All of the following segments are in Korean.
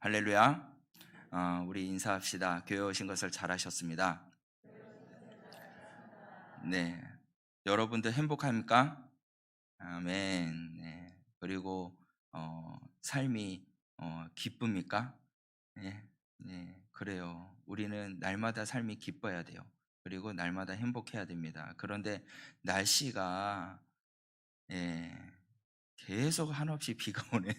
할렐루야. 우리 인사합시다. 교회 오신 것을 잘하셨습니다. 네, 여러분들 행복합니까? 아멘. 네. 그리고 삶이 기쁩니까? 네, 네, 그래요. 우리는 날마다 삶이 기뻐야 돼요. 그리고 날마다 행복해야 됩니다. 그런데 날씨가 예, 계속 한없이 비가 오네요.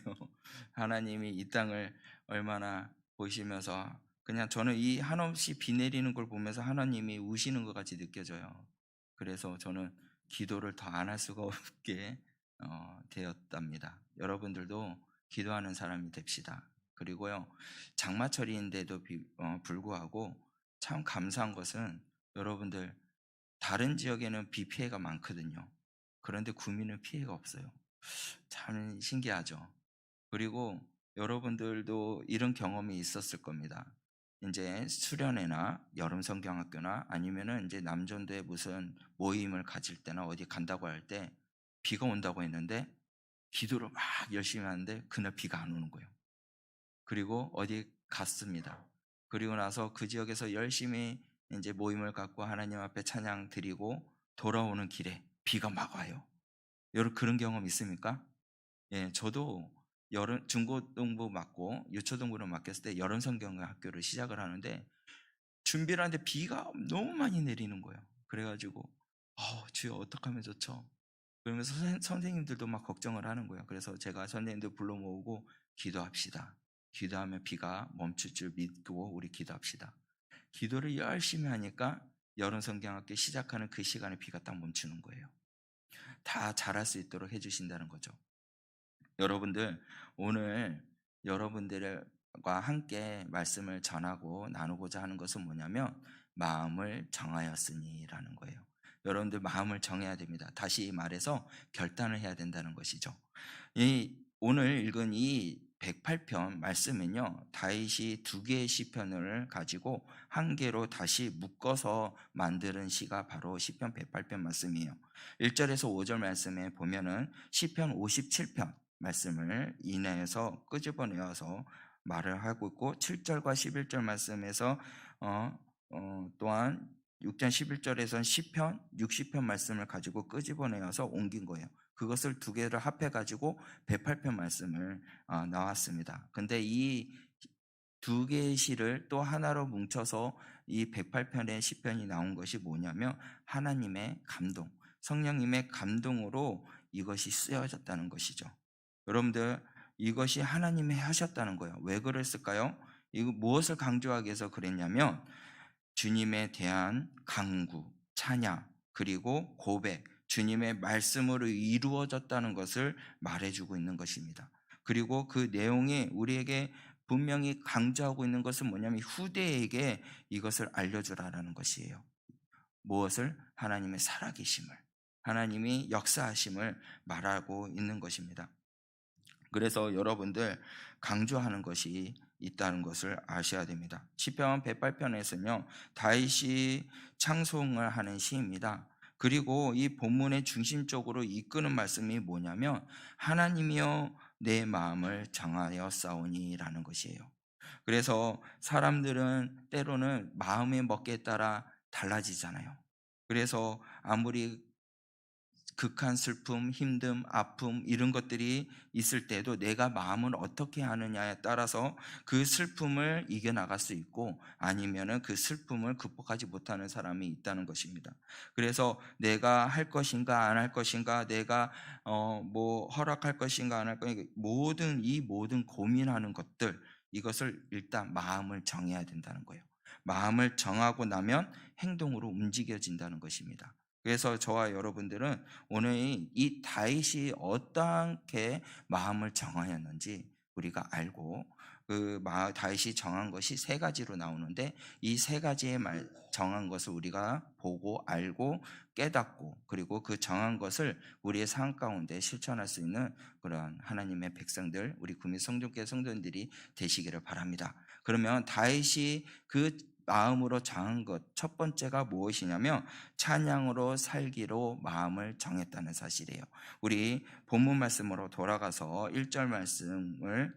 하나님이 이 땅을 얼마나 보시면서 그냥 저는 이 한없이 비 내리는 걸 보면서 하나님이 우시는 것 같이 느껴져요. 그래서 저는 기도를 더 안 할 수가 없게 되었답니다. 여러분들도 기도하는 사람이 됩시다. 그리고요, 장마철인데도 불구하고 참 감사한 것은 여러분들 다른 지역에는 비 피해가 많거든요. 그런데 구미는 피해가 없어요. 참 신기하죠. 그리고 여러분들도 이런 경험이 있었을 겁니다. 이제 수련회나 여름 성경학교나 아니면은 이제 남전도에 무슨 모임을 가질 때나 어디 간다고 할 때 비가 온다고 했는데 기도를 막 열심히 하는데 그날 비가 안 오는 거예요. 그리고 어디 갔습니다. 그리고 나서 그 지역에서 열심히 이제 모임을 갖고 하나님 앞에 찬양 드리고 돌아오는 길에 비가 막 와요. 여러분 그런 경험 있습니까? 예, 저도 중고등부 맡고 유초등부를 맡겼을 때 여름 성경 학교를 시작을 하는데 준비를 하는데 비가 너무 많이 내리는 거예요. 그래가지고 주여 어떡하면 좋죠? 그러면서 선생님들도 막 걱정을 하는 거예요. 그래서 제가 선생님들 불러 모으고 기도합시다. 기도하면 비가 멈출 줄 믿고 우리 기도합시다. 기도를 열심히 하니까 여름 성경학교 시작하는 그 시간에 비가 딱 멈추는 거예요. 다 잘할 수 있도록 해주신다는 거죠. 여러분들 오늘 여러분들과 함께 말씀을 전하고 나누고자 하는 것은 뭐냐면 마음을 정하였으니라는 거예요. 여러분들 마음을 정해야 됩니다. 다시 말해서 결단을 해야 된다는 것이죠. 오늘 읽은 이 108편 말씀은요, 다윗이 두 개의 시편을 가지고 한 개로 다시 묶어서 만드는 시가 바로 시편 108편 말씀이에요. 1절에서 5절 말씀에 보면은 시편 57편 말씀을 인해서 끄집어내어서 말을 하고 있고 7절과 11절 말씀에서 또한 6장 11절에서는 시편 60편 말씀을 가지고 끄집어내어서 옮긴 거예요. 그것을 두 개를 합해 가지고 108편 말씀을 나왔습니다. 근데 이 두 개의 시를 또 하나로 뭉쳐서 이 108편의 시편이 나온 것이 뭐냐면 하나님의 감동, 성령님의 감동으로 이것이 쓰여졌다는 것이죠. 여러분들 이것이 하나님이 하셨다는 거예요. 왜 그랬을까요? 이거 무엇을 강조하기 위해서 그랬냐면 주님에 대한 강구, 찬양, 그리고 고백, 주님의 말씀으로 이루어졌다는 것을 말해주고 있는 것입니다. 그리고 그 내용이 우리에게 분명히 강조하고 있는 것은 뭐냐면 후대에게 이것을 알려주라는 것이에요. 무엇을? 하나님의 살아계심을, 하나님이 역사하심을 말하고 있는 것입니다. 그래서 여러분들 강조하는 것이 있다는 것을 아셔야 됩니다. 시편 108편에서는요, 다윗이 찬송을 하는 시입니다. 그리고 이 본문의 중심적으로 이끄는 말씀이 뭐냐면 하나님이여 내 마음을 정하여 싸우니라는 것이에요. 그래서 사람들은 때로는 마음의 먹기에 따라 달라지잖아요. 그래서 아무리 극한 슬픔, 힘듦, 아픔 이런 것들이 있을 때도 내가 마음을 어떻게 하느냐에 따라서 그 슬픔을 이겨나갈 수 있고 아니면은 그 슬픔을 극복하지 못하는 사람이 있다는 것입니다. 그래서 내가 할 것인가 안 할 것인가, 내가 뭐 허락할 것인가 안 할 것인가, 모든 고민하는 것들, 이것을 일단 마음을 정해야 된다는 거예요. 마음을 정하고 나면 행동으로 움직여진다는 것입니다. 그래서 저와 여러분들은 오늘 이 다윗이 어떻게 마음을 정하였는지 우리가 알고 다윗이 정한 것이 세 가지로 나오는데 이 세 가지의 정한 것을 우리가 보고 알고 깨닫고 그리고 그 정한 것을 우리의 삶 가운데 실천할 수 있는 그런 하나님의 백성들, 우리 구미 성도교회 성도님들이 되시기를 바랍니다. 그러면 다윗이 그 마음으로 정한 것 첫 번째가 무엇이냐면 찬양으로 살기로 마음을 정했다는 사실이에요. 우리 본문 말씀으로 돌아가서 1절 말씀을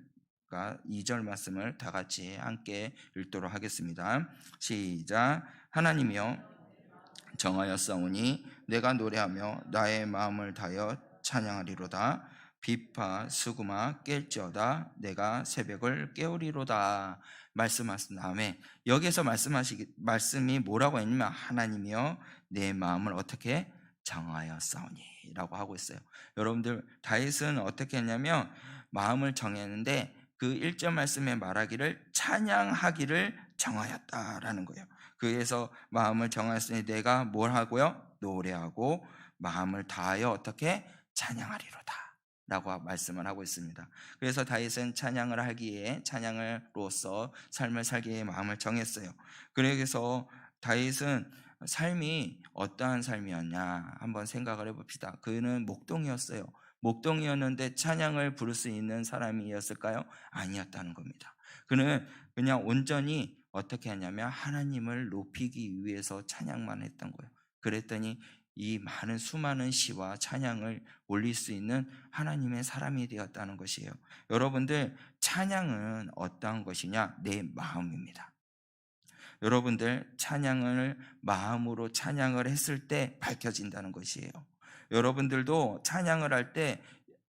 2절 말씀을 다 같이 함께 읽도록 하겠습니다. 시작. 하나님이여 정하였사오니 내가 노래하며 나의 마음을 다하여 찬양하리로다. 비파 수구마 깰지어다 내가 새벽을 깨우리로다. 말씀하신 다음에 여기서 말씀이 뭐라고 했냐면 하나님이여 내 마음을 어떻게 정하였사오니 라고 하고 있어요. 여러분들 다윗은 어떻게 했냐면 마음을 정했는데 그 1절 말씀에 말하기를 찬양하기를 정하였다라는 거예요. 그래서 마음을 정하였으니 내가 뭘 하고요? 노래하고 마음을 다하여 어떻게 찬양하리로다 라고 말씀을 하고 있습니다. 그래서 다윗은 찬양을 하기에 찬양으로서 삶을 살기에 마음을 정했어요. 그래서 다윗은 삶이 어떠한 삶이었냐 한번 생각을 해봅시다. 그는 목동이었어요. 목동이었는데 찬양을 부를 수 있는 사람이었을까요? 아니었다는 겁니다. 그는 그냥 온전히 어떻게 하냐면 하나님을 높이기 위해서 찬양만 했던 거예요. 그랬더니 이 많은 수많은 시와 찬양을 올릴 수 있는 하나님의 사람이 되었다는 것이에요. 여러분들 찬양은 어떠한 것이냐? 내 마음입니다. 여러분들 찬양을 마음으로 찬양을 했을 때 밝혀진다는 것이에요. 여러분들도 찬양을 할 때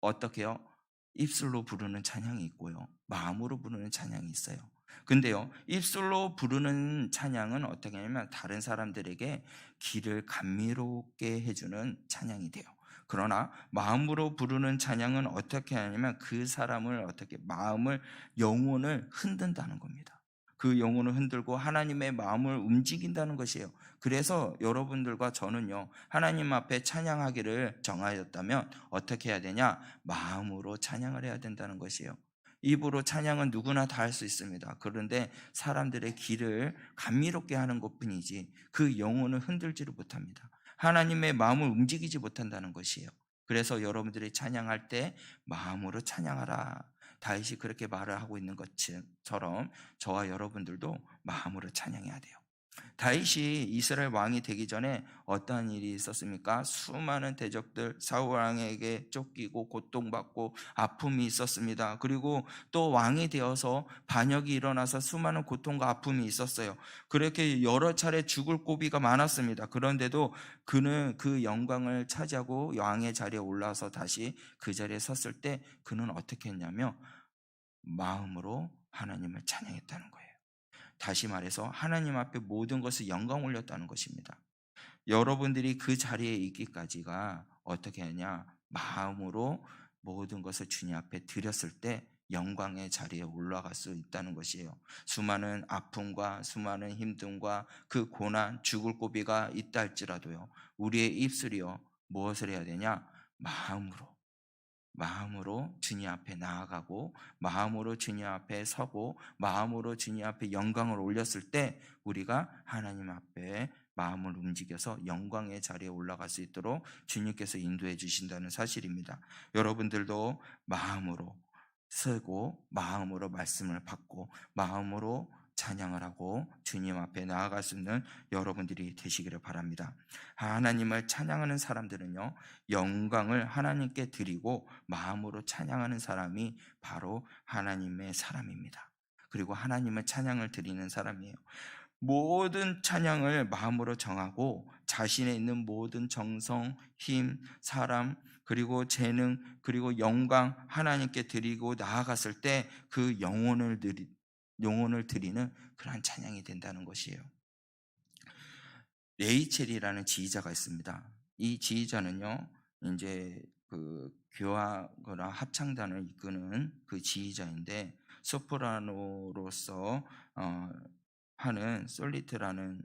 어떻게요? 입술로 부르는 찬양이 있고요. 마음으로 부르는 찬양이 있어요. 근데요, 입술로 부르는 찬양은 어떻게 하냐면 다른 사람들에게 귀를 감미롭게 해주는 찬양이 돼요. 그러나 마음으로 부르는 찬양은 어떻게 하냐면 그 사람을 어떻게 마음을 영혼을 흔든다는 겁니다. 그 영혼을 흔들고 하나님의 마음을 움직인다는 것이에요. 그래서 여러분들과 저는요, 하나님 앞에 찬양하기를 정하였다면 어떻게 해야 되냐? 마음으로 찬양을 해야 된다는 것이에요. 입으로 찬양은 누구나 다 할 수 있습니다. 그런데 사람들의 귀를 감미롭게 하는 것뿐이지 그 영혼을 흔들지를 못합니다. 하나님의 마음을 움직이지 못한다는 것이에요. 그래서 여러분들이 찬양할 때 마음으로 찬양하라. 다윗이 그렇게 말을 하고 있는 것처럼 저와 여러분들도 마음으로 찬양해야 돼요. 다윗이 이스라엘 왕이 되기 전에 어떠한 일이 있었습니까? 수많은 대적들 사울 왕에게 쫓기고 고통받고 아픔이 있었습니다. 그리고 또 왕이 되어서 반역이 일어나서 수많은 고통과 아픔이 있었어요. 그렇게 여러 차례 죽을 고비가 많았습니다. 그런데도 그는 그 영광을 차지하고 왕의 자리에 올라서 다시 그 자리에 섰을 때 그는 어떻게 했냐면 마음으로 하나님을 찬양했다는 거예요. 다시 말해서 하나님 앞에 모든 것을 영광 올렸다는 것입니다. 여러분들이 그 자리에 있기까지가 어떻게 하냐? 마음으로 모든 것을 주님 앞에 드렸을 때 영광의 자리에 올라갈 수 있다는 것이에요. 수많은 아픔과 수많은 힘듦과 그 고난, 죽을 고비가 있다 할지라도요. 우리의 입술이요. 무엇을 해야 되냐? 마음으로 주님 앞에 나아가고 마음으로 주님 앞에 서고 마음으로 주님 앞에 영광을 올렸을 때 우리가 하나님 앞에 마음을 움직여서 영광의 자리에 올라갈 수 있도록 주님께서 인도해 주신다는 사실입니다. 여러분들도 마음으로 서고 마음으로 말씀을 받고 마음으로 찬양을 하고 주님 앞에 나아갈 수 있는 여러분들이 되시기를 바랍니다. 하나님을 찬양하는 사람들은요, 영광을 하나님께 드리고 마음으로 찬양하는 사람이 바로 하나님의 사람입니다. 그리고 하나님의 찬양을 드리는 사람이에요. 모든 찬양을 마음으로 정하고 자신에 있는 모든 정성, 힘, 사람, 그리고 재능, 그리고 영광 하나님께 드리고 나아갔을 때 그 영혼을 드리는 그러한 찬양이 된다는 것이에요. 레이첼이라는 지휘자가 있습니다. 이 지휘자는요, 이제 그 교화거나 합창단을 이끄는 그 지휘자인데 소프라노로서 하는 솔리트라는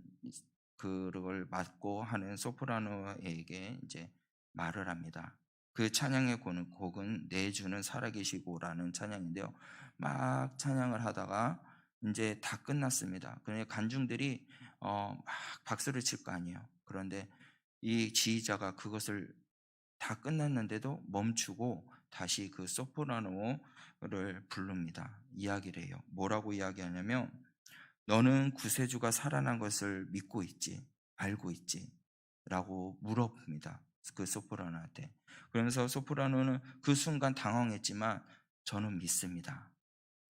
그걸 맡고 하는 소프라노에게 이제 말을 합니다. 그 찬양의 곡은 내 주는 살아계시고라는 찬양인데요. 막 찬양을 하다가 이제 다 끝났습니다. 그러니까 간중들이 막 박수를 칠 거 아니에요. 그런데 이 지휘자가 그것을 다 끝났는데도 멈추고 다시 그 소프라노를 부릅니다. 이야기를 해요. 뭐라고 이야기하냐면 너는 구세주가 살아난 것을 믿고 있지? 알고 있지? 라고 물어봅니다. 그 소프라노한테. 그러면서 소프라노는 그 순간 당황했지만 저는 믿습니다.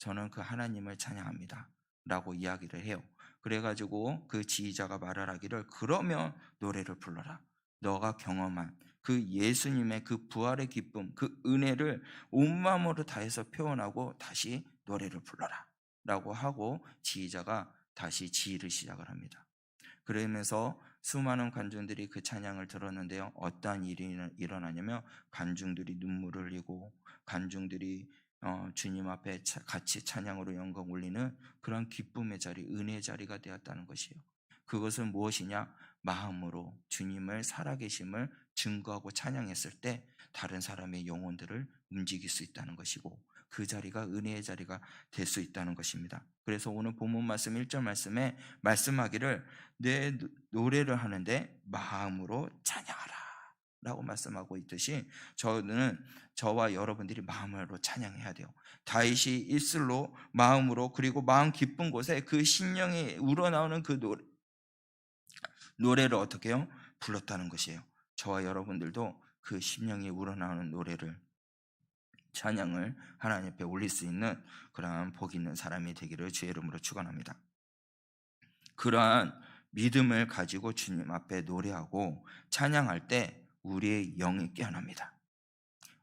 저는 그 하나님을 찬양합니다 라고 이야기를 해요. 그래가지고 그 지휘자가 말을 하기를, 그러면 노래를 불러라. 너가 경험한 그 예수님의 그 부활의 기쁨, 그 은혜를 온 마음으로 다해서 표현하고 다시 노래를 불러라 라고 하고 지휘자가 다시 지휘를 시작을 합니다. 그러면서 수많은 관중들이 그 찬양을 들었는데요, 어떠한 일이 일어나냐면 관중들이 눈물을 흘리고 관중들이 주님 앞에 같이 찬양으로 영광 올리는 그런 기쁨의 자리, 은혜의 자리가 되었다는 것이에요. 그것은 무엇이냐? 마음으로 주님을 살아계심을 증거하고 찬양했을 때 다른 사람의 영혼들을 움직일 수 있다는 것이고, 그 자리가 은혜의 자리가 될 수 있다는 것입니다. 그래서 오늘 본문 말씀 1절 말씀에 말씀하기를, 내 노래를 하는데 마음으로 찬양하라 라고 말씀하고 있듯이, 저와 여러분들이 마음으로 찬양해야 돼요. 다윗이 입술로, 마음으로, 그리고 마음 깊은 곳에 그 심령이 우러나오는 그 노래를 어떻게 해요? 불렀다는 것이에요. 저와 여러분들도 그 심령이 우러나오는 노래를, 찬양을 하나님 앞에 올릴 수 있는 그러한 복 있는 사람이 되기를 주의 이름으로 축원합니다. 그러한 믿음을 가지고 주님 앞에 노래하고 찬양할 때 우리의 영이 깨어납니다.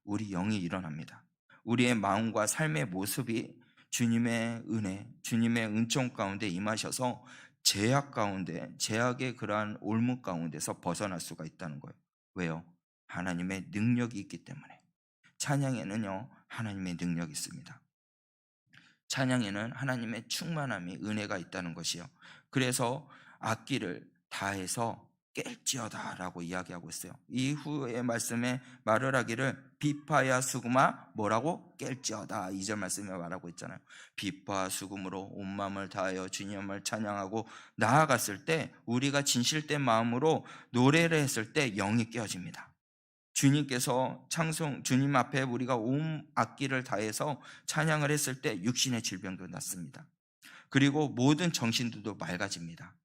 우리 영이 일어납니다. 우리의 마음과 삶의 모습이 주님의 은혜, 주님의 은총 가운데 임하셔서 제약의 그러한 올무 가운데서 벗어날 수가 있다는 거예요. 왜요? 하나님의 능력이 있기 때문에. 찬양에는요, 하나님의 능력이 있습니다. 찬양에는 하나님의 충만함이, 은혜가 있다는 것이요. 그래서 악기를 다해서 깰지어다 라고 이야기하고 있어요. 이후의 말씀에 말을 하기를, 비파야 수금아 뭐라고? 깰지어다. 2절 말씀에 말하고 있잖아요. 비파 수금으로 온 마음을 다하여 주님을 찬양하고 나아갔을 때, 우리가 진실된 마음으로 노래를 했을 때 영이 깨어집니다. 주님께서 주님 앞에 우리가 온 악기를 다해서 찬양을 했을 때 육신의 질병도 낫습니다. 그리고 모든 정신들도 맑아집니다.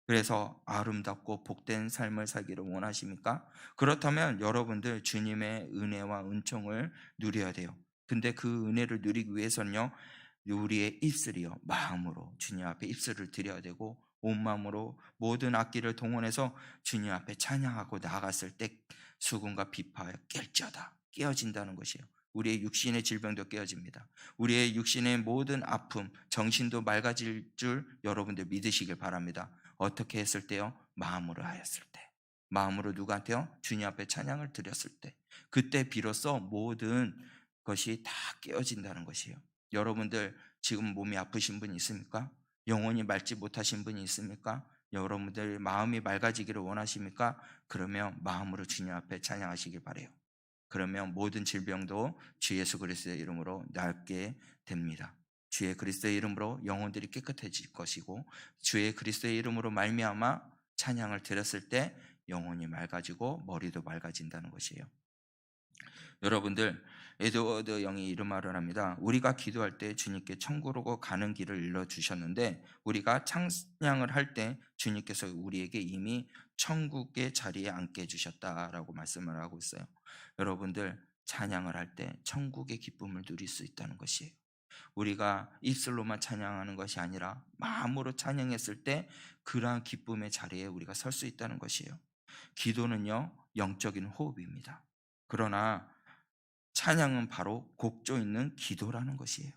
그래서 아름답고 복된 삶을 살기를 원하십니까? 그렇다면 여러분들 주님의 은혜와 은총을 누려야 돼요. 근데 그 은혜를 누리기 위해서는요, 우리의 입술이요, 마음으로 주님 앞에 입술을 드려야 되고, 온 마음으로 모든 악기를 동원해서 주님 앞에 찬양하고 나아갔을 때 수금과 비파가 깨어진다는 것이에요. 우리의 육신의 질병도 깨어집니다. 우리의 육신의 모든 아픔, 정신도 맑아질 줄 여러분들 믿으시길 바랍니다. 어떻게 했을 때요? 마음으로 하였을 때. 마음으로 누구한테요? 주님 앞에 찬양을 드렸을 때. 그때 비로소 모든 것이 다 깨어진다는 것이에요. 여러분들 지금 몸이 아프신 분 있습니까? 영혼이 맑지 못하신 분이 있습니까? 여러분들 마음이 맑아지기를 원하십니까? 그러면 마음으로 주님 앞에 찬양하시길 바라요. 그러면 모든 질병도 주 예수 그리스도의 이름으로 낫게 됩니다. 주의 그리스도의 이름으로 영혼들이 깨끗해질 것이고, 주의 그리스도의 이름으로 말미암아 찬양을 드렸을 때 영혼이 맑아지고 머리도 맑아진다는 것이에요. 여러분들, 에드워드 영이 이런 말을 합니다. 우리가 기도할 때 주님께 천국으로 가는 길을 일러주셨는데, 우리가 찬양을 할 때 주님께서 우리에게 이미 천국의 자리에 앉게 해주셨다라고 말씀을 하고 있어요. 여러분들, 찬양을 할 때 천국의 기쁨을 누릴 수 있다는 것이에요. 우리가 입술로만 찬양하는 것이 아니라 마음으로 찬양했을 때 그러한 기쁨의 자리에 우리가 설 수 있다는 것이에요. 기도는요, 영적인 호흡입니다. 그러나 찬양은 바로 곡조 있는 기도라는 것이에요.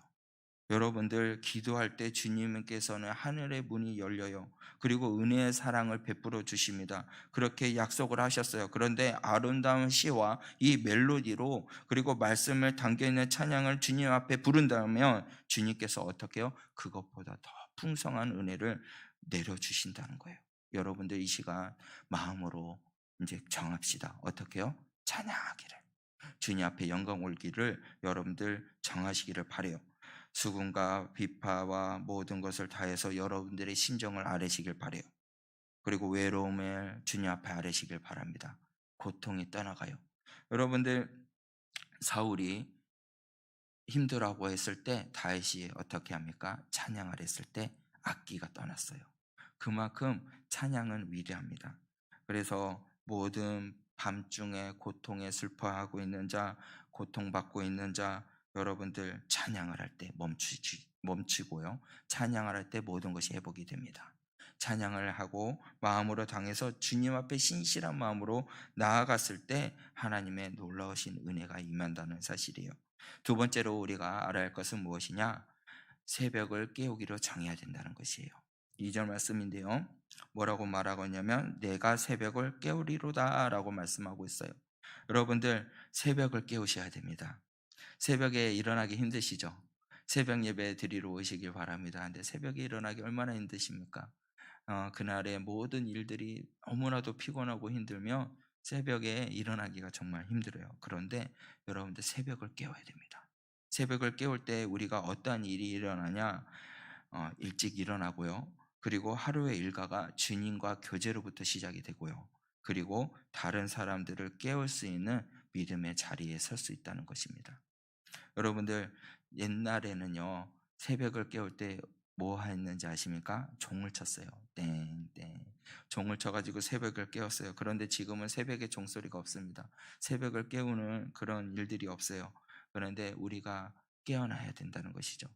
여러분들 기도할 때 주님께서는 하늘의 문이 열려요. 그리고 은혜의 사랑을 베풀어 주십니다. 그렇게 약속을 하셨어요. 그런데 아름다운 시와 이 멜로디로, 그리고 말씀을 담겨있는 찬양을 주님 앞에 부른다면 주님께서 어떻게 해요? 그것보다 더 풍성한 은혜를 내려주신다는 거예요. 여러분들 이 시간 마음으로 이제 정합시다. 어떻게 해요? 찬양하기를, 주님 앞에 영광 올기를 여러분들 정하시기를 바라요. 수금과 비파와 모든 것을 다해서 여러분들의 심정을 아뢰시길 바라요. 그리고 외로움을 주님 앞에 아뢰시길 바랍니다. 고통이 떠나가요. 여러분들, 사울이 힘들어하고 했을 때 다윗이 어떻게 합니까? 찬양을 했을 때 악기가 떠났어요. 그만큼 찬양은 위대합니다. 그래서 모든 밤중에 고통에 슬퍼하고 있는 자, 고통받고 있는 자, 여러분들 찬양을 할 때 멈추지 멈추고요. 찬양을 할 때 모든 것이 회복이 됩니다. 찬양을 하고 마음으로 당해서 주님 앞에 신실한 마음으로 나아갔을 때 하나님의 놀라우신 은혜가 임한다는 사실이에요. 두 번째로 우리가 알아야 할 것은 무엇이냐? 새벽을 깨우기로 정해야 된다는 것이에요. 2절 말씀인데요. 뭐라고 말하고 있냐면 내가 새벽을 깨우리로다 라고 말씀하고 있어요. 여러분들 새벽을 깨우셔야 됩니다. 새벽에 일어나기 힘드시죠? 새벽 예배 드리러 오시길 바랍니다. 근데 새벽에 일어나기 얼마나 힘드십니까? 그날의 모든 일들이 너무나도 피곤하고 힘들면 새벽에 일어나기가 정말 힘들어요. 그런데 여러분들 새벽을 깨워야 됩니다. 새벽을 깨울 때 우리가 어떠한 일이 일어나냐? 일찍 일어나고요. 그리고 하루의 일과가 주님과 교제로부터 시작이 되고요. 그리고 다른 사람들을 깨울 수 있는 믿음의 자리에 설 수 있다는 것입니다. 여러분들 옛날에는요. 새벽을 깨울 때 뭐 했는지 아십니까? 종을 쳤어요. 땡 땡. 종을 쳐 가지고 새벽을 깨웠어요. 그런데 지금은 새벽에 종소리가 없습니다. 새벽을 깨우는 그런 일들이 없어요. 그런데 우리가 깨어나야 된다는 것이죠.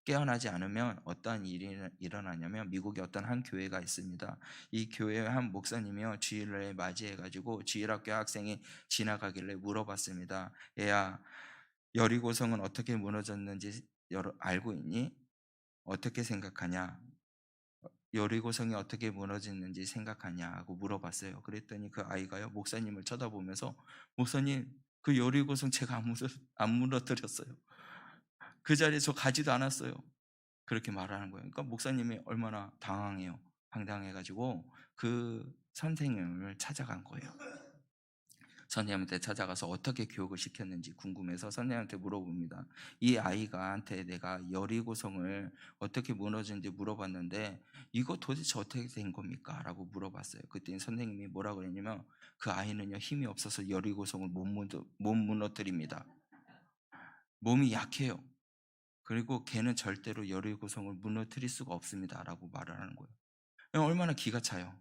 깨어나지 않으면 어떠한 일이 일어나냐면 미국에 어떤 한 교회가 있습니다. 이 교회의 한 목사님이요. 주일을 맞이해 가지고 주일학교 학생이 지나가길래 물어봤습니다. 얘야, 여리고성은 어떻게 무너졌는지 알고 있니? 어떻게 생각하냐? 여리고성이 어떻게 무너졌는지 생각하냐? 하고 물어봤어요. 그랬더니 그 아이가요, 목사님을 쳐다보면서 목사님, 그 여리고성 제가 안 무너뜨렸어요. 그 자리에 저 가지도 않았어요. 그렇게 말하는 거예요. 그러니까 목사님이 얼마나 당황해요. 황당해가지고 그 선생님을 찾아간 거예요. 선생님한테 찾아가서 어떻게 교육을 시켰는지 궁금해서 선생님한테 물어봅니다. 이 아이가한테 내가 여리고성을 어떻게 무너진지 물어봤는데 이거 도대체 어떻게 된 겁니까? 라고 물어봤어요. 그때 선생님이 뭐라 그랬냐면 그 아이는요 힘이 없어서 여리고성을 못 무너뜨립니다. 몸이 약해요. 그리고 걔는 절대로 여리고성을 무너뜨릴 수가 없습니다. 라고 말을 하는 거예요. 얼마나 기가 차요.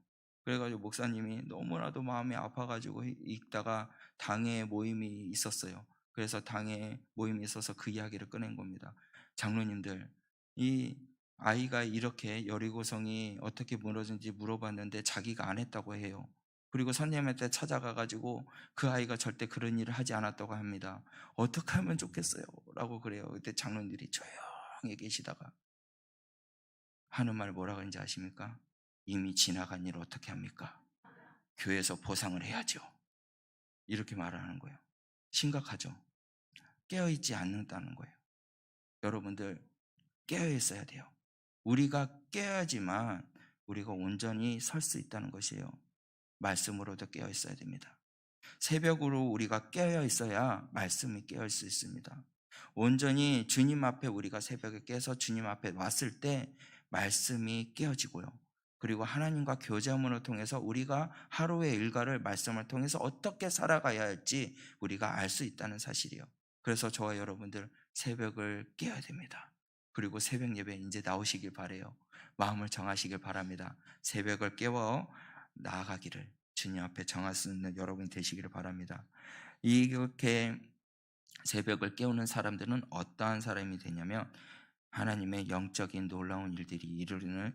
그래가지고 목사님이 너무나도 마음이 아파가지고 있다가 당회 모임이 있었어요. 그래서 당회 모임이 있어서 그 이야기를 꺼낸 겁니다. 장로님들, 이 아이가 이렇게 여리고성이 어떻게 무너진지 물어봤는데 자기가 안 했다고 해요. 그리고 선생님한테 찾아가가지고 그 아이가 절대 그런 일을 하지 않았다고 합니다. 어떻게 하면 좋겠어요? 라고 그래요. 그때 장로님들이 조용히 계시다가 하는 말 뭐라 그런지 아십니까? 이미 지나간 일을 어떻게 합니까? 교회에서 보상을 해야죠. 이렇게 말을 하는 거예요. 심각하죠. 깨어있지 않는다는 거예요. 여러분들 깨어 있어야 돼요. 우리가 깨어야지만 우리가 온전히 설 수 있다는 것이에요. 말씀으로도 깨어 있어야 됩니다. 새벽으로 우리가 깨어 있어야 말씀이 깨어 있을 수 있습니다. 온전히 주님 앞에 우리가 새벽에 깨서 주님 앞에 왔을 때 말씀이 깨어지고요. 그리고 하나님과 교제함을 통해서 우리가 하루의 일과를 말씀을 통해서 어떻게 살아가야 할지 우리가 알 수 있다는 사실이에요. 그래서 저와 여러분들 새벽을 깨야 됩니다. 그리고 새벽 예배 이제 나오시길 바래요. 마음을 정하시길 바랍니다. 새벽을 깨워 나아가기를 주님 앞에 정할 수 있는 여러분이 되시기를 바랍니다. 이렇게 새벽을 깨우는 사람들은 어떠한 사람이 되냐면 하나님의 영적인 놀라운 일들이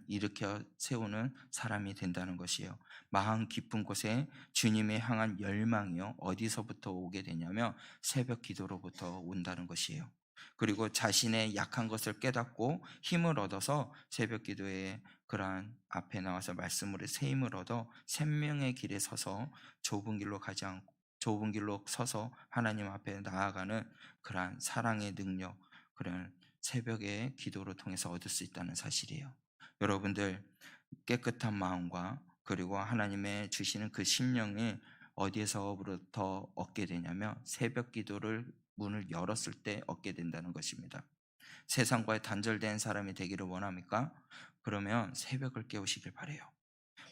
일으켜 세우는 사람이 된다는 것이에요. 마음 깊은 곳에 주님의 향한 열망이요. 어디서부터 오게 되냐면 새벽 기도로부터 온다는 것이에요. 그리고 자신의 약한 것을 깨닫고 힘을 얻어서 새벽 기도에 그러한 앞에 나와서 말씀으로 새 힘을 얻어 생명의 길에 서서 좁은 길로 가지 않고 좁은 길로 서서 하나님 앞에 나아가는 그러한 사랑의 능력, 그런 새벽의 기도를 통해서 얻을 수 있다는 사실이에요. 여러분들 깨끗한 마음과 그리고 하나님의 주시는 그 심령이 어디에서부터 얻게 되냐면 새벽 기도를 문을 열었을 때 얻게 된다는 것입니다. 세상과의 단절된 사람이 되기를 원합니까? 그러면 새벽을 깨우시길 바래요.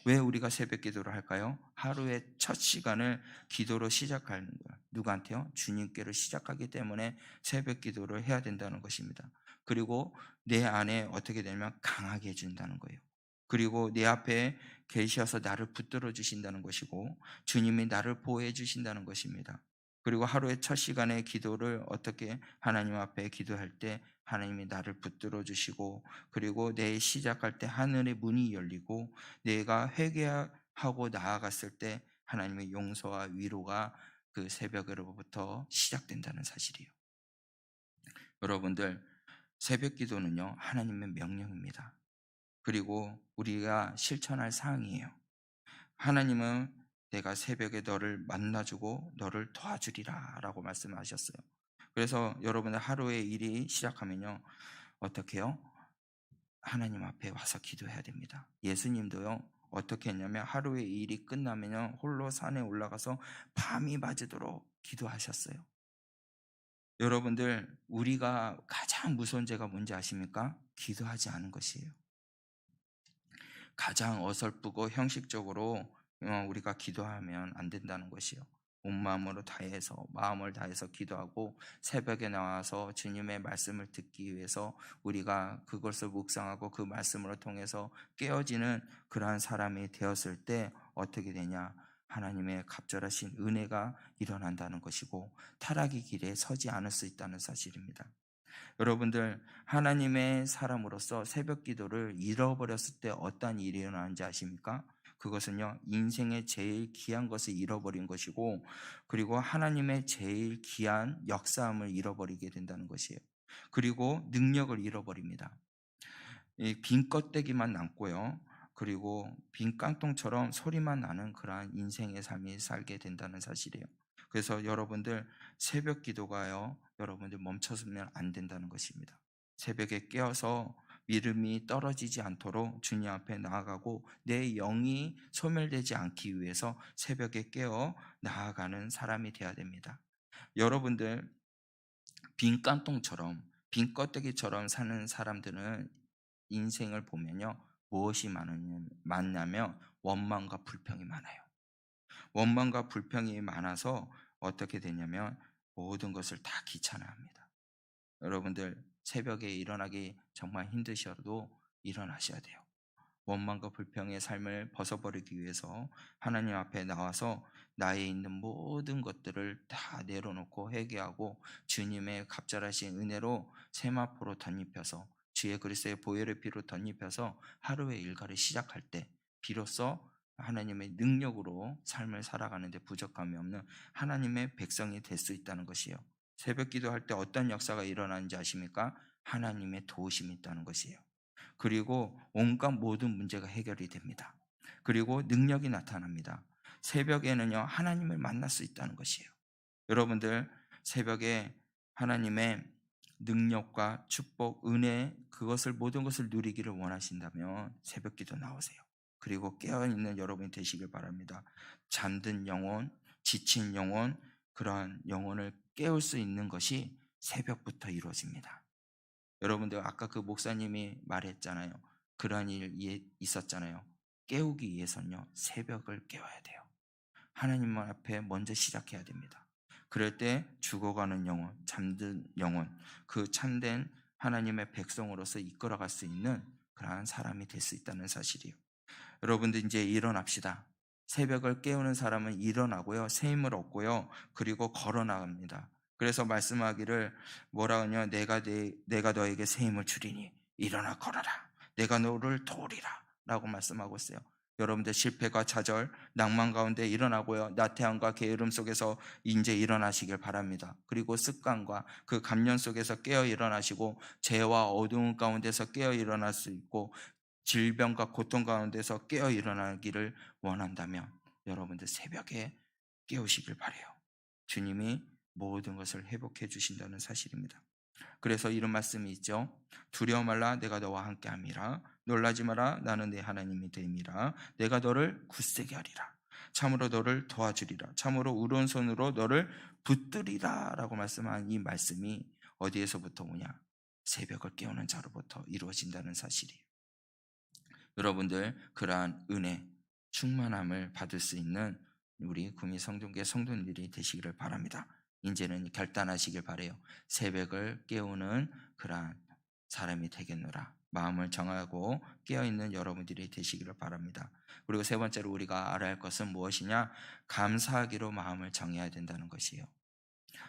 왜 우리가 새벽 기도를 할까요? 하루의 첫 시간을 기도로 시작하는 거예요. 누구한테요? 주님께로 시작하기 때문에 새벽 기도를 해야 된다는 것입니다. 그리고 내 안에 어떻게 되면 강하게 해준다는 거예요. 그리고 내 앞에 계셔서 나를 붙들어 주신다는 것이고 주님이 나를 보호해 주신다는 것입니다. 그리고 하루의 첫 시간의 기도를 어떻게 하나님 앞에 기도할 때 하나님이 나를 붙들어 주시고, 그리고 내 시작할 때 하늘의 문이 열리고 내가 회개하고 나아갔을 때 하나님의 용서와 위로가 그 새벽으로부터 시작된다는 사실이에요. 여러분들, 새벽 기도는요, 하나님의 명령입니다. 그리고 우리가 실천할 사항이에요. 하나님은 내가 새벽에 너를 만나주고 너를 도와주리라 라고 말씀하셨어요. 그래서 여러분의 하루의 일이 시작하면요, 어떻게 해요? 하나님 앞에 와서 기도해야 됩니다. 예수님도요, 어떻게 했냐면 하루의 일이 끝나면요, 홀로 산에 올라가서 밤이 맞으도록 기도하셨어요. 여러분들, 우리가 가장 무서운 죄가 뭔지 아십니까? 기도하지 않은 것이에요. 가장 어설프고 형식적으로 우리가 기도하면 안 된다는 것이요. 온 마음으로 다해서, 마음을 다해서 기도하고 새벽에 나와서 주님의 말씀을 듣기 위해서 우리가 그것을 묵상하고 그 말씀으로 통해서 깨어지는 그러한 사람이 되었을 때 어떻게 되냐? 하나님의 갑절하신 은혜가 일어난다는 것이고 타락의 길에 서지 않을 수 있다는 사실입니다. 여러분들, 하나님의 사람으로서 새벽 기도를 잃어버렸을 때 어떤 일이 일어나는지 아십니까? 그것은요, 인생의 제일 귀한 것을 잃어버린 것이고, 그리고 하나님의 제일 귀한 역사함을 잃어버리게 된다는 것이에요. 그리고 능력을 잃어버립니다. 빈 껍데기만 남고요. 그리고 빈 깡통처럼 소리만 나는 그러한 인생의 삶이 살게 된다는 사실이에요. 그래서 여러분들, 새벽 기도가요, 여러분들 멈춰서면 안 된다는 것입니다. 새벽에 깨어서 믿음이 떨어지지 않도록 주님 앞에 나아가고 내 영이 소멸되지 않기 위해서 새벽에 깨어 나아가는 사람이 되어야 됩니다. 여러분들, 빈 깡통처럼 빈 껍데기처럼 사는 사람들은 인생을 보면요, 무엇이 많냐면 원망과 불평이 많아요. 원망과 불평이 많아서 어떻게 되냐면 모든 것을 다 귀찮아합니다. 여러분들, 새벽에 일어나기 정말 힘드셔도 일어나셔야 돼요. 원망과 불평의 삶을 벗어버리기 위해서 하나님 앞에 나와서 나에 있는 모든 것들을 다 내려놓고 회개하고 주님의 갑절하신 은혜로 세마포로 덧입혀서 주의 그리스도의 보혈의 피로 덧입혀서 하루의 일과를 시작할 때 비로소 하나님의 능력으로 삶을 살아가는데 부족함이 없는 하나님의 백성이 될 수 있다는 것이에요. 새벽 기도할 때 어떤 역사가 일어나는지 아십니까? 하나님의 도우심이 있다는 것이에요. 그리고 온갖 모든 문제가 해결이 됩니다. 그리고 능력이 나타납니다. 새벽에는요, 하나님을 만날 수 있다는 것이에요. 여러분들, 새벽에 하나님의 능력과 축복, 은혜, 그것을 모든 것을 누리기를 원하신다면 새벽 기도 나오세요. 그리고 깨어있는 여러분이 되시길 바랍니다. 잠든 영혼, 지친 영혼, 그러한 영혼을 깨울 수 있는 것이 새벽부터 이루어집니다. 여러분들, 아까 그 목사님이 말했잖아요. 그러한 일이 있었잖아요. 깨우기 위해서는요, 새벽을 깨워야 돼요. 하나님 앞에 먼저 시작해야 됩니다. 그럴 때 죽어가는 영혼, 잠든 영혼, 그 참된 하나님의 백성으로서 이끌어갈 수 있는 그러한 사람이 될 수 있다는 사실이에요. 여러분들, 이제 일어납시다. 새벽을 깨우는 사람은 일어나고요, 새 힘을 얻고요, 그리고 걸어 나갑니다. 그래서 말씀하기를 뭐라 하냐? 내가 너에게 새 힘을 주리니 일어나 걸어라. 내가 너를 도우리라 라고 말씀하고 있어요. 여러분들, 실패과 좌절, 낭만 가운데 일어나고요, 나태함과 게으름 속에서 이제 일어나시길 바랍니다. 그리고 습관과 그 감년 속에서 깨어 일어나시고 죄와 어두운 가운데서 깨어 일어날 수 있고 질병과 고통 가운데서 깨어 일어나기를 원한다면 여러분들, 새벽에 깨우시길 바래요. 주님이 모든 것을 회복해 주신다는 사실입니다. 그래서 이런 말씀이 있죠. 두려워 말라, 내가 너와 함께함이라. 놀라지 마라, 나는 네 하나님이 됨이라. 내가 너를 굳세게 하리라. 참으로 너를 도와주리라. 참으로 오른손으로 너를 붙들리라 라고 말씀한 이 말씀이 어디에서부터 오냐? 새벽을 깨우는 자로부터 이루어진다는 사실이에요. 여러분들, 그러한 은혜, 충만함을 받을 수 있는 우리 구미 성동교회 성도님들이 되시기를 바랍니다. 이제는 결단하시길 바래요. 새벽을 깨우는 그러한 사람이 되겠노라. 마음을 정하고 깨어있는 여러분들이 되시기를 바랍니다. 그리고 세 번째로 우리가 알아야 할 것은 무엇이냐? 감사하기로 마음을 정해야 된다는 것이에요.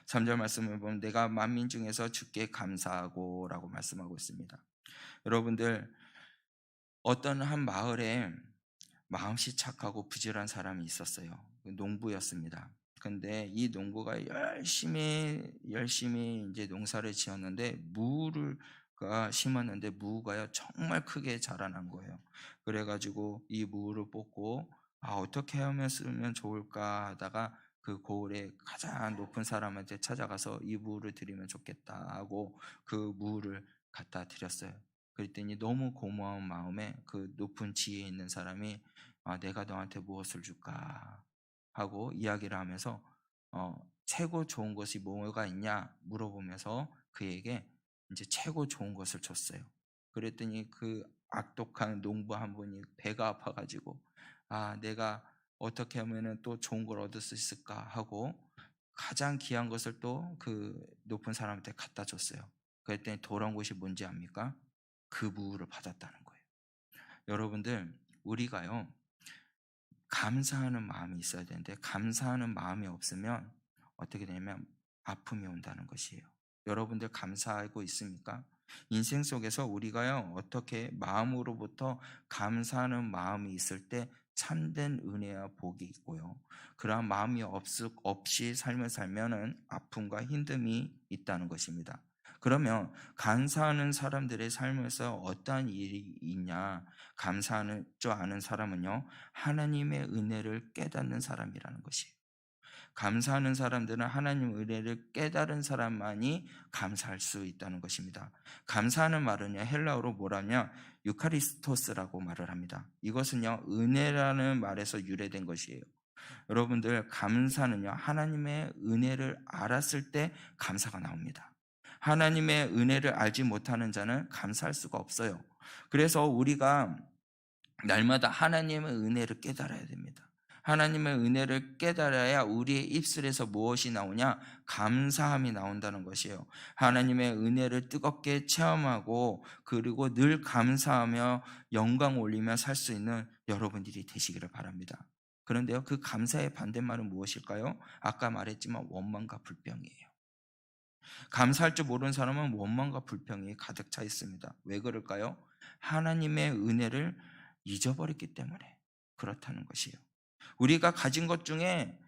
3절 말씀을 보면 내가 만민 중에서 주께 감사하고라고 말씀하고 있습니다. 여러분들, 어떤 한 마을에 마음씨 착하고 부지런한 사람이 있었어요. 농부였습니다. 근데 이 농부가 열심히 이제 농사를 지었는데 무가 심었는데 무가요 정말 크게 자라난 거예요. 그래가지고 이 무를 뽑고 어떻게 하면 쓰면 좋을까 하다가 그 고을에 가장 높은 사람한테 찾아가서 이 무를 드리면 좋겠다 하고 그 무를 갖다 드렸어요. 그랬더니 너무 고마운 마음에 그 높은 지위에 있는 사람이 내가 너한테 무엇을 줄까 하고 이야기를 하면서 최고 좋은 것이 뭐가 있냐 물어보면서 그에게 이제 최고 좋은 것을 줬어요. 그랬더니 그 악독한 농부 한 분이 배가 아파가지고 내가 어떻게 하면은 또 좋은 걸 얻을 수 있을까 하고 가장 귀한 것을 또 그 높은 사람한테 갖다 줬어요. 그랬더니 돌아온 것이 뭔지 압니까? 그 무를 받았다는 거예요. 여러분들, 우리가요 감사하는 마음이 있어야 되는데 감사하는 마음이 없으면 어떻게 되냐면 아픔이 온다는 것이에요. 여러분들 감사하고 있습니까? 인생 속에서 우리가요 어떻게 마음으로부터 감사하는 마음이 있을 때 참된 은혜와 복이 있고요. 그러한 마음이 없이 삶을 살면은 아픔과 힘듦이 있다는 것입니다. 그러면 감사하는 사람들의 삶에서 어떠한 일이 있냐? 감사하는 줄 아는 사람은요 하나님의 은혜를 깨닫는 사람이라는 것이에요. 감사하는 사람들은 하나님의 은혜를 깨달은 사람만이 감사할 수 있다는 것입니다. 감사하는 말은요 헬라어로 뭐라냐 유카리스토스라고 말을 합니다. 이것은요 은혜라는 말에서 유래된 것이에요. 여러분들, 감사는요 하나님의 은혜를 알았을 때 감사가 나옵니다. 하나님의 은혜를 알지 못하는 자는 감사할 수가 없어요. 그래서 우리가 날마다 하나님의 은혜를 깨달아야 됩니다. 하나님의 은혜를 깨달아야 우리의 입술에서 무엇이 나오냐? 감사함이 나온다는 것이에요. 하나님의 은혜를 뜨겁게 체험하고 그리고 늘 감사하며 영광 올리며 살 수 있는 여러분들이 되시기를 바랍니다. 그런데요, 그 감사의 반대말은 무엇일까요? 아까 말했지만 원망과 불평이에요. 감사할 줄 모르는 사람은 원망과 불평이 가득 차 있습니다. 왜 그럴까요? 하나님의 은혜를 잊어버렸기 때문에 그렇다는 것이에요. 우리가 가진 것 중에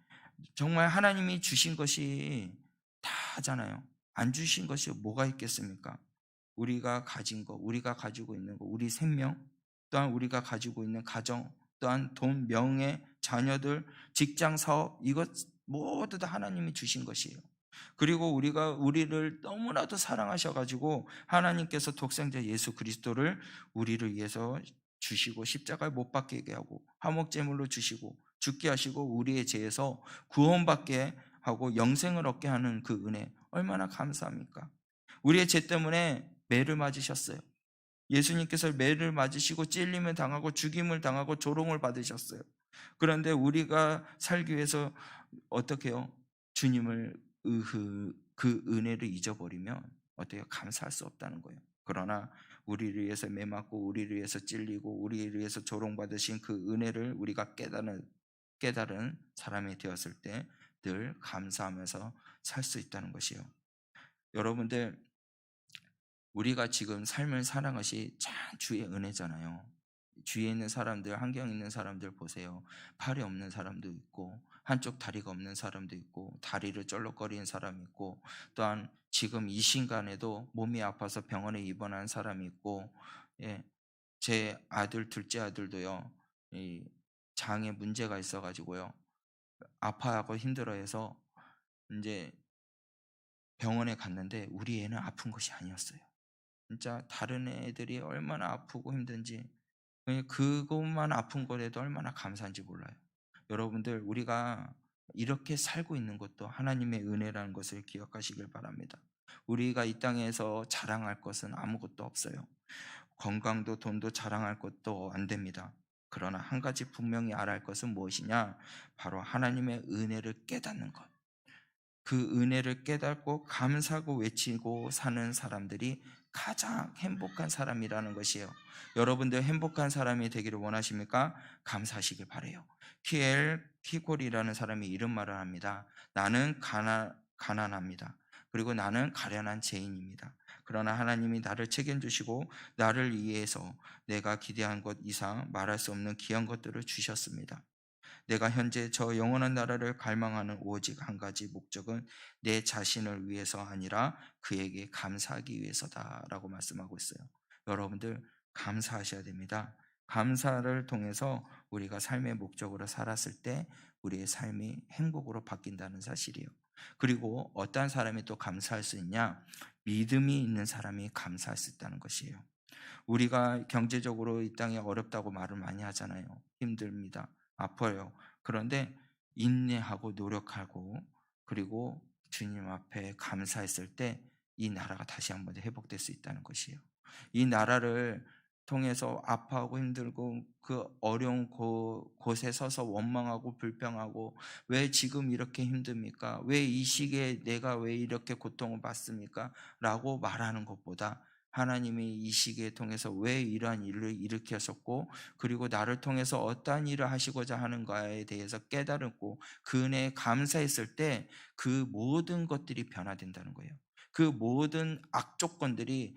정말 하나님이 주신 것이 다잖아요. 안 주신 것이 뭐가 있겠습니까? 우리가 가진 것, 우리가 가지고 있는 것, 우리 생명, 또한 우리가 가지고 있는 가정, 또한 돈, 명예, 자녀들, 직장, 사업, 이것 모두 다 하나님이 주신 것이에요. 그리고 우리가 우리를 너무나도 사랑하셔가지고 하나님께서 독생자 예수 그리스도를 우리를 위해서 주시고 십자가에 못 박히게 하고 화목제물로 주시고 죽게 하시고 우리의 죄에서 구원받게 하고 영생을 얻게 하는 그 은혜 얼마나 감사합니까? 우리의 죄 때문에 매를 맞으셨어요. 예수님께서 매를 맞으시고 찔림을 당하고 죽임을 당하고 조롱을 받으셨어요. 그런데 우리가 살기 위해서 어떻게 해요? 주님을 그 은혜를 잊어버리면 어떻게 감사할 수 없다는 거예요. 그러나 우리를 위해서 매 맞고 우리를 위해서 찔리고 우리를 위해서 조롱받으신 그 은혜를 우리가 깨달은 사람이 되었을 때 늘 감사하면서 살 수 있다는 것이에요. 여러분들, 우리가 지금 삶을 사는 것이 참 주의 은혜잖아요. 주위에 있는 사람들, 환경에 있는 사람들 보세요. 팔이 없는 사람도 있고 한쪽 다리가 없는 사람도 있고 다리를 쩔럭거리는 사람이 있고 또한 지금 이 순간에도 몸이 아파서 병원에 입원한 사람이 있고 제 아들, 둘째 아들도요. 이 장에 문제가 있어가지고요. 아파하고 힘들어해서 이제 병원에 갔는데 우리 애는 아픈 것이 아니었어요. 진짜 다른 애들이 얼마나 아프고 힘든지 그것만 아픈 거라도 얼마나 감사한지 몰라요. 여러분들, 우리가 이렇게 살고 있는 것도 하나님의 은혜라는 것을 기억하시길 바랍니다. 우리가 이 땅에서 자랑할 것은 아무것도 없어요. 건강도 돈도 자랑할 것도 안 됩니다. 그러나 한 가지 분명히 알아야 할 것은 무엇이냐? 바로 하나님의 은혜를 깨닫는 것. 그 은혜를 깨닫고 감사하고 외치고 사는 사람들이 가장 행복한 사람이라는 것이에요. 여러분들 행복한 사람이 되기를 원하십니까? 감사하시길 바래요. 키콜이라는 사람이 이런 말을 합니다. 나는 가난합니다. 그리고 나는 가련한 죄인입니다. 그러나 하나님이 나를 책임주시고 나를 위해서 내가 기대한 것 이상 말할 수 없는 귀한 것들을 주셨습니다. 내가 현재 저 영원한 나라를 갈망하는 오직 한 가지 목적은 내 자신을 위해서 아니라 그에게 감사하기 위해서다라고 말씀하고 있어요. 여러분들 감사하셔야 됩니다. 감사를 통해서 우리가 삶의 목적으로 살았을 때 우리의 삶이 행복으로 바뀐다는 사실이에요. 그리고 어떤 사람이 또 감사할 수 있냐? 믿음이 있는 사람이 감사할 수 있다는 것이에요. 우리가 경제적으로 이 땅에 어렵다고 말을 많이 하잖아요. 힘듭니다. 아파요. 그런데 인내하고 노력하고 그리고 주님 앞에 감사했을 때 이 나라가 다시 한번 회복될 수 있다는 것이에요. 이 나라를 통해서 아파하고 힘들고 그 어려운 곳에 서서 원망하고 불평하고 왜 지금 이렇게 힘듭니까? 왜 이 시기에 내가 왜 이렇게 고통을 받습니까? 라고 말하는 것보다 하나님이 이 시기에 통해서 왜 이러한 일을 일으켰었고 그리고 나를 통해서 어떠한 일을 하시고자 하는가에 대해서 깨달았고 그 은혜에 감사했을 때 그 모든 것들이 변화된다는 거예요. 그 모든 악조건들이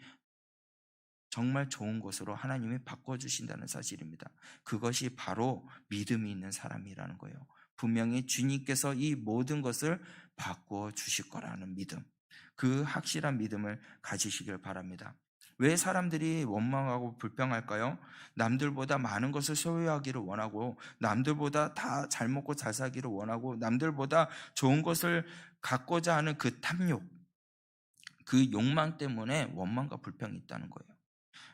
정말 좋은 것으로 하나님이 바꿔주신다는 사실입니다. 그것이 바로 믿음이 있는 사람이라는 거예요. 분명히 주님께서 이 모든 것을 바꿔 주실 거라는 믿음, 그 확실한 믿음을 가지시길 바랍니다. 왜 사람들이 원망하고 불평할까요? 남들보다 많은 것을 소유하기를 원하고 남들보다 다 잘 먹고 잘 살기를 원하고 남들보다 좋은 것을 갖고자 하는 그 탐욕, 그 욕망 때문에 원망과 불평이 있다는 거예요.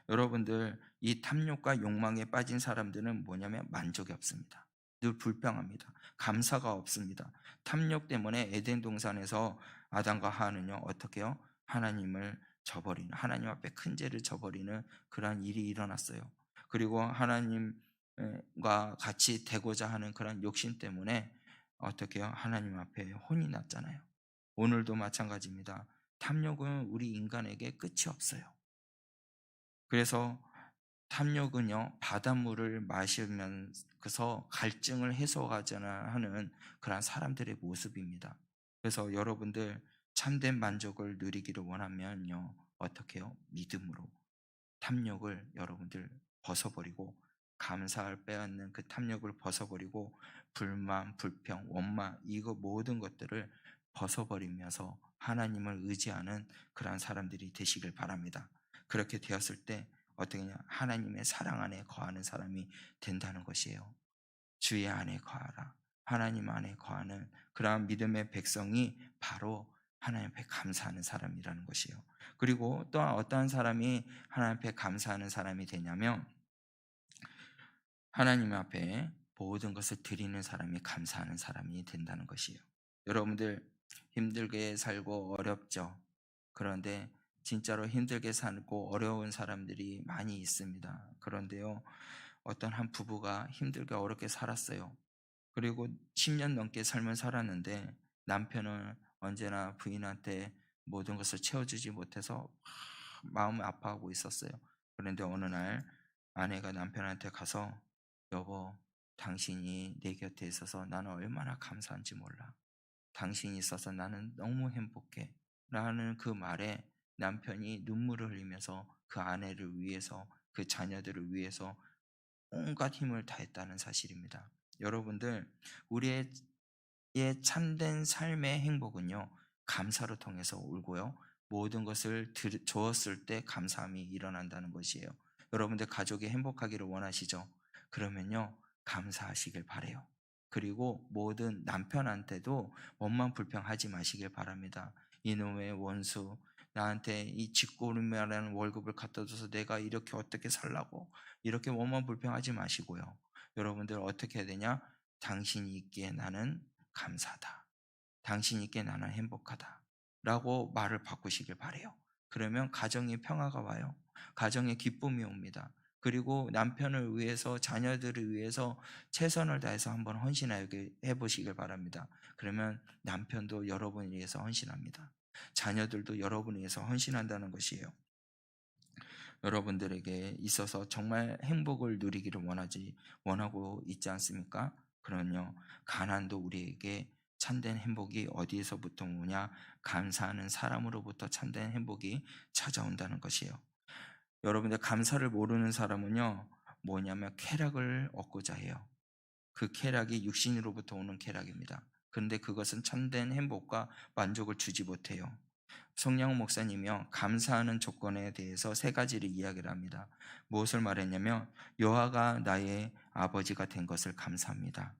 여러분들 이 탐욕과 욕망에 빠진 사람들은 뭐냐면 만족이 없습니다. 늘 불평합니다. 감사가 없습니다. 탐욕 때문에 에덴 동산에서 아담과 하와는요 어떻게 요? 하나님을 저버리는, 하나님 앞에 큰 죄를 저버리는 그러한 일이 일어났어요. 그리고 하나님과 같이 되고자 하는 그런 욕심 때문에 어떻게 요? 하나님 앞에 혼이 났잖아요. 오늘도 마찬가지입니다. 탐욕은 우리 인간에게 끝이 없어요. 그래서 탐욕은요, 바닷물을 마시면서 갈증을 해소하자나 하는 그런 사람들의 모습입니다. 그래서 여러분들 참된 만족을 누리기를 원하면요, 어떻게 해요? 믿음으로 탐욕을 여러분들 벗어버리고 감사를 빼앗는 그 탐욕을 벗어버리고 불만, 불평, 원망 이거 모든 것들을 벗어버리면서 하나님을 의지하는 그러한 사람들이 되시길 바랍니다. 그렇게 되었을 때 어떻게 냐 하나님의 사랑 안에 거하는 사람이 된다는 것이에요. 주의 안에 거하라. 하나님 안에 거하는 그러한 믿음의 백성이 바로 하나님 앞에 감사하는 사람이라는 것이에요. 그리고 또 어떠한 사람이 하나님 앞에 감사하는 사람이 되냐면 하나님 앞에 모든 것을 드리는 사람이 감사하는 사람이 된다는 것이에요. 여러분들 힘들게 살고 어렵죠. 그런데 진짜로 힘들게 살고 어려운 사람들이 많이 있습니다. 그런데요, 어떤 한 부부가 힘들게 어렵게 살았어요. 그리고 10년 넘게 삶을 살았는데 남편은 언제나 부인한테 모든 것을 채워주지 못해서 마음을 아파하고 있었어요. 그런데 어느 날 아내가 남편한테 가서 여보, 당신이 내 곁에 있어서 나는 얼마나 감사한지 몰라. 당신이 있어서 나는 너무 행복해. 라는 그 말에 남편이 눈물을 흘리면서 그 아내를 위해서 그 자녀들을 위해서 온갖 힘을 다했다는 사실입니다. 여러분들 우리의 참된 삶의 행복은요 감사를 통해서 울고요 모든 것을 주었을 때 감사함이 일어난다는 것이에요. 여러분들 가족이 행복하기를 원하시죠? 그러면요 감사하시길 바래요. 그리고 모든 남편한테도 원망 불평하지 마시길 바랍니다. 이놈의 원수, 나한테 이 쥐꼬리만한 월급을 갖다 줘서 내가 이렇게 어떻게 살라고 이렇게 원망 불평하지 마시고요. 여러분들 어떻게 해야 되냐? 당신이 있기에 나는 감사하다. 당신이 있기에 나는 행복하다. 라고 말을 바꾸시길 바래요. 그러면 가정에 평화가 와요. 가정에 기쁨이 옵니다. 그리고 남편을 위해서 자녀들을 위해서 최선을 다해서 한번 헌신해 보시길 바랍니다. 그러면 남편도 여러분을 위해서 헌신합니다. 자녀들도 여러분을 위해서 헌신한다는 것이에요. 여러분들에게 있어서 정말 행복을 누리기를 원하고 있지 않습니까? 그럼요. 가난도 우리에게 참된 행복이 어디에서부터 오냐? 감사하는 사람으로부터 참된 행복이 찾아온다는 것이에요. 여러분들, 감사를 모르는 사람은요, 뭐냐면 쾌락을 얻고자 해요. 그 쾌락이 육신으로부터 오는 쾌락입니다. 그런데 그것은 참된 행복과 만족을 주지 못해요. 송영훈 목사님이요, 감사하는 조건에 대해서 세 가지를 이야기를 합니다. 무엇을 말했냐면, 여호와가 나의 아버지가 된 것을 감사합니다.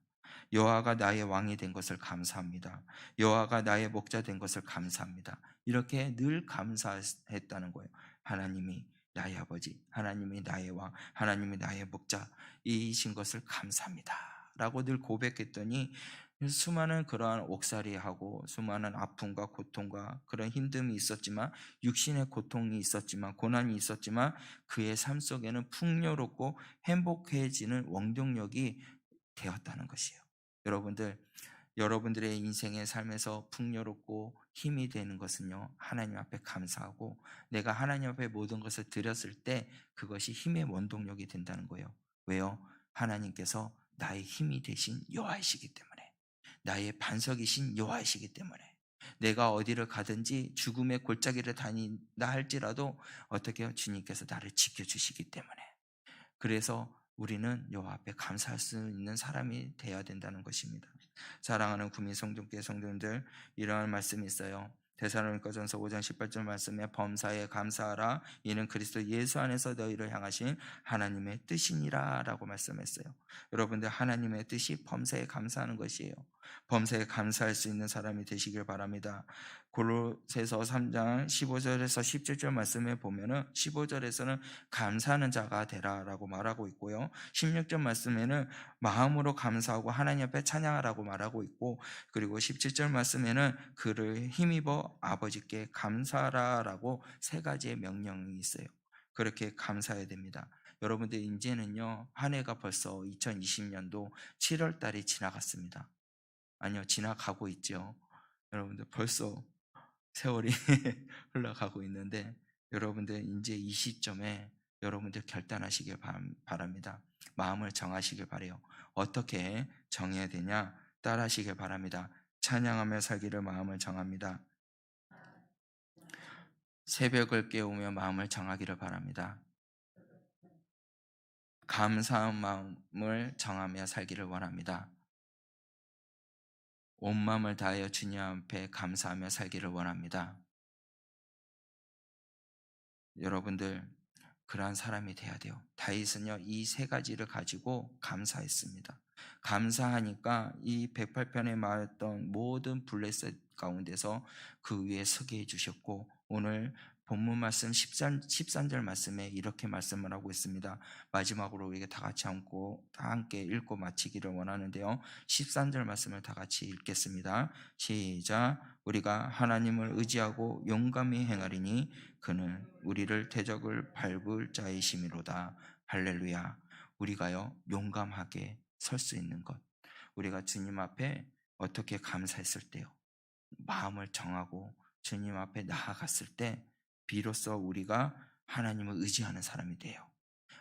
여호와가 나의 왕이 된 것을 감사합니다. 여호와가 나의 목자 된 것을 감사합니다. 이렇게 늘 감사했다는 거예요. 하나님이 나의 아버지, 하나님이 나의 왕, 하나님이 나의 목자이신 것을 감사합니다 라고 늘 고백했더니, 수많은 그러한 옥살이하고 수많은 아픔과 고통과 그런 힘듦이 있었지만, 육신의 고통이 있었지만, 고난이 있었지만, 그의 삶 속에는 풍요롭고 행복해지는 원동력이 되었다는 것이에요. 여러분들, 여러분들의 인생의 삶에서 풍요롭고 힘이 되는 것은요, 하나님 앞에 감사하고 내가 하나님 앞에 모든 것을 드렸을 때 그것이 힘의 원동력이 된다는 거예요. 왜요? 하나님께서 나의 힘이 되신 여호와이시기 때문에, 나의 반석이신 여호와이시기 때문에, 내가 어디를 가든지 죽음의 골짜기를 다닌다 할지라도 어떻게 해요? 주님께서 나를 지켜주시기 때문에. 그래서 우리는 여호와 앞에 감사할 수 있는 사람이 되어야 된다는 것입니다. 사랑하는 구민 성도께 성도님들, 이러한 말씀이 있어요. 데살로니가전서 5장 18절 말씀에 범사에 감사하라, 이는 그리스도 예수 안에서 너희를 향하신 하나님의 뜻이니라 라고 말씀했어요. 여러분들, 하나님의 뜻이 범사에 감사하는 것이에요. 범사에 감사할 수 있는 사람이 되시길 바랍니다. 골로새서 3장 15절에서 17절 말씀에 보면은 15절에서는 감사하는 자가 되라라고 말하고 있고요. 16절 말씀에는 마음으로 감사하고 하나님 앞에 찬양하라고 말하고 있고, 그리고 17절 말씀에는 그를 힘입어 아버지께 감사하라라고 세 가지의 명령이 있어요. 그렇게 감사해야 됩니다. 여러분들, 이제는요, 한 해가 벌써 2020년도 7월 달이 지나갔습니다. 아니요, 지나가고 있죠. 여러분들, 벌써 세월이 흘러가고 있는데, 여러분들 이제 이 시점에 여러분들 결단하시길 바랍니다. 마음을 정하시길 바래요. 어떻게 정해야 되냐? 따라하시길 바랍니다. 찬양하며 살기를 마음을 정합니다. 새벽을 깨우며 마음을 정하기를 바랍니다. 감사한 마음을 정하며 살기를 원합니다. 온 마음을 다하여 주님 앞에 감사하며 살기를 원합니다. 여러분들, 그러한 사람이 돼야 돼요. 다윗은요, 이 세 가지를 가지고 감사했습니다. 감사하니까 이 108편에 말했던 모든 블레셋 가운데서 그 위에 서게 해주셨고, 오늘 본문 말씀 13절 말씀에 이렇게 말씀을 하고 있습니다. 마지막으로 우리가 다 같이 다 함께 읽고 마치기를 원하는데요, 13절 말씀을 다 같이 읽겠습니다. 시작. 우리가 하나님을 의지하고 용감히 행하리니 그는 우리를 대적을 밟을 자이심이로다. 할렐루야. 우리가요, 용감하게 설 수 있는 것, 우리가 주님 앞에 어떻게 감사했을 때요, 마음을 정하고 주님 앞에 나아갔을 때 비로소 우리가 하나님을 의지하는 사람이 돼요.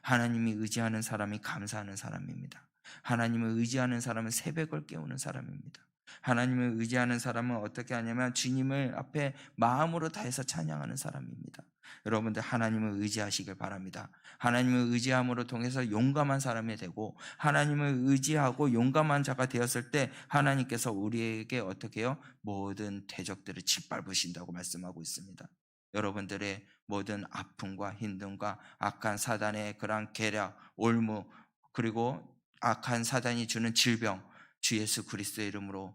하나님이 의지하는 사람이 감사하는 사람입니다. 하나님을 의지하는 사람은 새벽을 깨우는 사람입니다. 하나님을 의지하는 사람은 어떻게 하냐면 주님을 앞에 마음으로 다해서 찬양하는 사람입니다. 여러분들, 하나님을 의지하시길 바랍니다. 하나님을 의지함으로 통해서 용감한 사람이 되고, 하나님을 의지하고 용감한 자가 되었을 때 하나님께서 우리에게 어떻게 해요? 모든 대적들을 짓밟으신다고 말씀하고 있습니다. 여러분들의 모든 아픔과 힘듦과 악한 사단의 그러한 계략, 올무, 그리고 악한 사단이 주는 질병, 주 예수 그리스도의 이름으로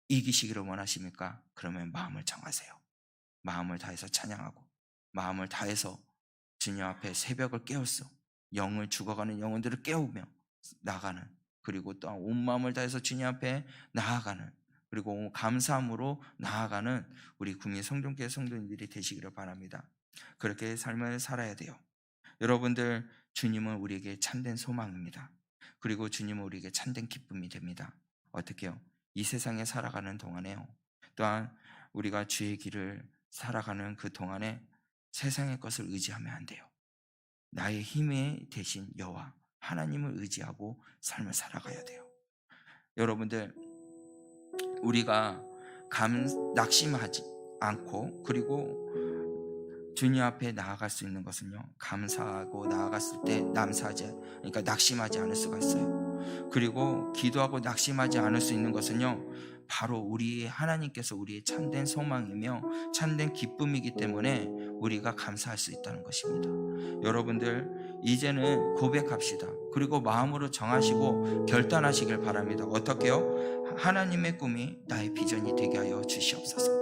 이기시기를 원하십니까? 그러면 마음을 정하세요. 마음을 다해서 찬양하고, 마음을 다해서 주님 앞에 새벽을 깨웠어. 영을 죽어가는 영혼들을 깨우며 나가는, 그리고 또 온 마음을 다해서 주님 앞에 나아가는, 그리고 감사함으로 나아가는 우리 국민 성전교회 성도님들이 되시기를 바랍니다. 그렇게 삶을 살아야 돼요. 여러분들, 주님은 우리에게 참된 소망입니다. 그리고 주님은 우리에게 참된 기쁨이 됩니다. 어떻게 해요? 이 세상에 살아가는 동안에요, 또한 우리가 주의 길을 살아가는 그 동안에 세상의 것을 의지하면 안 돼요. 나의 힘의 대신 여호와 하나님을 의지하고 삶을 살아가야 돼요. 여러분들, 우리가 낙심하지 않고, 그리고 주님 앞에 나아갈 수 있는 것은요, 감사하고 나아갔을 때 그러니까 낙심하지 않을 수가 있어요. 그리고 기도하고 낙심하지 않을 수 있는 것은요, 바로 우리 하나님께서 우리의 참된 소망이며 참된 기쁨이기 때문에 우리가 감사할 수 있다는 것입니다. 여러분들, 이제는 고백합시다. 그리고 마음으로 정하시고 결단하시길 바랍니다. 어떻게요? 하나님의 꿈이 나의 비전이 되게 하여 주시옵소서.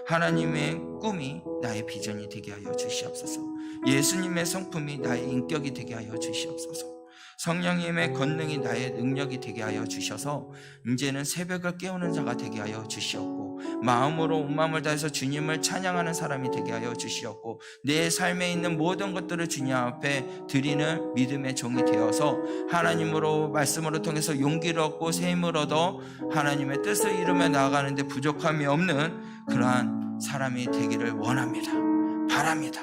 하나님의 꿈이 나의 비전이 되게 하여 주시옵소서. 예수님의 성품이 나의 인격이 되게 하여 주시옵소서. 성령님의 권능이 나의 능력이 되게 하여 주셔서 이제는 새벽을 깨우는 자가 되게 하여 주시옵고, 마음으로 온 마음을 다해서 주님을 찬양하는 사람이 되게 하여 주시옵고, 내 삶에 있는 모든 것들을 주님 앞에 드리는 믿음의 종이 되어서 하나님으로 말씀으로 통해서 용기를 얻고 새 힘을 얻어 하나님의 뜻을 이루며 나아가는데 부족함이 없는 그러한 사람이 되기를 원합니다. 바랍니다.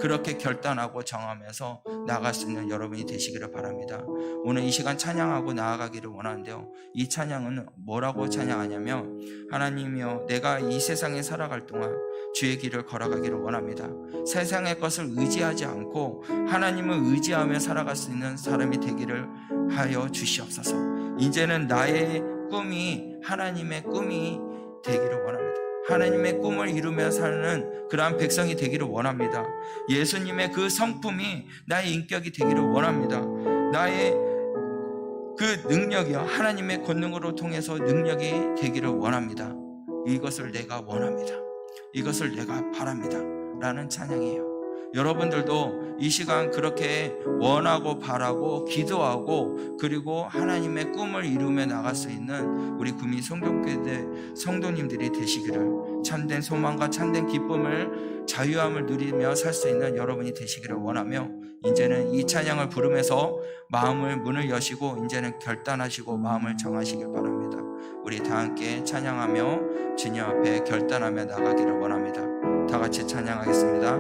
그렇게 결단하고 정하면서 나아갈 수 있는 여러분이 되시기를 바랍니다. 오늘 이 시간 찬양하고 나아가기를 원하는데요, 이 찬양은 뭐라고 찬양하냐면, 하나님이여, 내가 이 세상에 살아갈 동안 주의 길을 걸어가기를 원합니다. 세상의 것을 의지하지 않고 하나님을 의지하며 살아갈 수 있는 사람이 되기를 하여 주시옵소서. 이제는 나의 꿈이 하나님의 꿈이 되기를 원합니다. 하나님의 꿈을 이루며 사는 그러한 백성이 되기를 원합니다. 예수님의 그 성품이 나의 인격이 되기를 원합니다. 나의 그 능력이요, 하나님의 권능으로 통해서 능력이 되기를 원합니다. 이것을 내가 원합니다. 이것을 내가 바랍니다. 라는 찬양이에요. 여러분들도 이 시간 그렇게 원하고 바라고 기도하고, 그리고 하나님의 꿈을 이루며 나갈 수 있는 우리 구미 성동교회 성도님들이 되시기를, 참된 소망과 참된 기쁨을, 자유함을 누리며 살 수 있는 여러분이 되시기를 원하며, 이제는 이 찬양을 부르면서 마음을 문을 여시고 이제는 결단하시고 마음을 정하시길 바랍니다. 우리 다 함께 찬양하며 주님 앞에 결단하며 나가기를 원합니다. 다 같이 찬양하겠습니다.